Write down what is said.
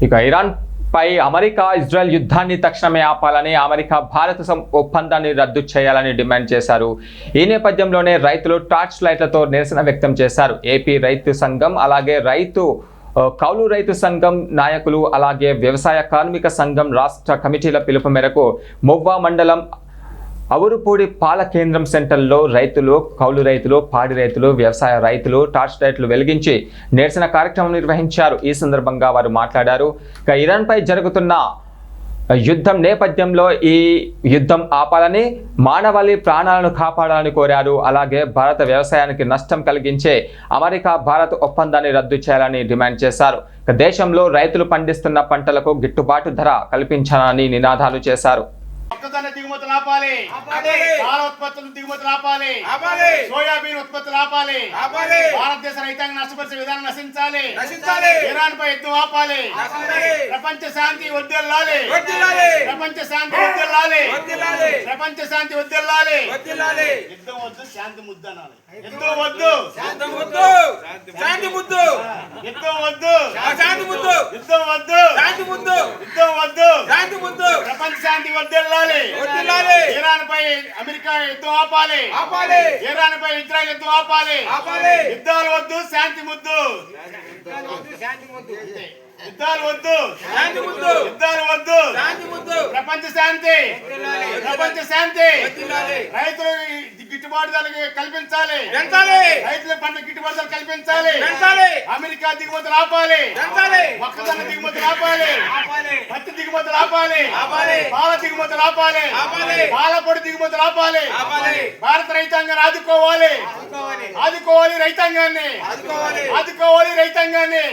ఇక ఇరాన్ పై America Israel యుద్ధాన్ని తక్షణమే ఆపాలని, అమెరికా భారత ఒప్పందాన్ని రద్దు చేయాలని డిమాండ్ చేశారు. ఈ నేపథ్యంలోనే రైతులు టార్చ్ లైట్లతో నిరసన వ్యక్తం చేశారు. ఏపీ రైతు సంఘం, అలాగే కౌలు రైతు సంఘం నాయకులు, అలాగే వ్యవసాయ కార్మిక సంఘం రాష్ట్ర కమిటీల పిలుపు మేరకు మొవ్వా మండలం అవురుపూడి పాల కేంద్రం సెంటర్లో రైతులు, కౌలు రైతులు, పాడి రైతులు, వ్యవసాయ రైతులు టార్చ్ లైట్లు వెలిగించి నిరసన కార్యక్రమం నిర్వహించారు. ఈ సందర్భంగా వారు మాట్లాడారు. ఇక ఇరాన్పై జరుగుతున్న యుద్ధం నేపథ్యంలో ఈ యుద్ధం ఆపాలని, మానవాళి ప్రాణాలను కాపాడాలని కోరారు. అలాగే భారత వ్యవసాయానికి నష్టం కలిగించే అమెరికా భారత్ ఒప్పందాన్ని రద్దు చేయాలని డిమాండ్ చేశారు. దేశంలో రైతులు పండిస్తున్న పంటలకు గిట్టుబాటు ధర కల్పించాలని నినాదాలు చేశారు. మొక్కజొన్న దిగుమతులు ఆపాలి, పాల ఉత్పత్తులను దిగుమతులు ఆపాలి, సోయాబీన్ ఉత్పత్తులు ఆపాలి, భారతదేశ రైతాంగం నష్టపరిచే విధానం నశించాలి, ఇరాన్ పై యుద్ధం ఆపాలి, ప్రపంచ శాంతి వర్ధిల్లాలి, ప్రపంచ శాంతి వర్ధిల్లాలి, ప్రపంచ శాంతి వర్ధిల్లాలి. యుద్ధం వద్దు, శాంతి ముద్దు అనాలి. యుద్ధం వద్దు, శాంతి ముద్దు, శాంతి ముద్దు, యుద్ధం వద్దు, శాంతి ముద్దు, యుద్ధం వద్దు, శాంతి ముద్దు, యుద్ధం వద్దు, శాంతి ముద్దు, ప్రపంచ శాంతి వర్ధిల్లాలి. ఇరాన్ పై అమెరికా యుద్ధం ఆపాలి, ఇరాన్ పై ఇజ్రాయెల్ యుద్ధం ఆపాలి. యుద్ధాలు వద్దు, శాంతి ముద్దు, యుద్ధాలు వద్దు, శాంతి ముద్దు, యుద్ధాలు వద్దు, శాంతి ముద్దు, ప్రపంచ శాంతి, ప్రపంచ శాంతి. రైతులు గిట్టుబాటు ధర కల్పించాలి, రైతుల పంట గిట్టుబాటు ధర కల్పించాలి. అమెరికా దిగుమతులు ఆపాలి, మొక్కజొన్న దిగుమతులు ఆపాలి, పత్తి దిగుమతులు ఆపాలి, పాల దిగుమతులు ఆపాలి, పాల పొడి దిగుమతులు ఆపాలి. భారత రైతాంగాన్ని ఆదుకోవాలి, ఆదుకోవాలి రైతాంగాన్ని, ఆదుకోవాలి రైతాంగాన్ని.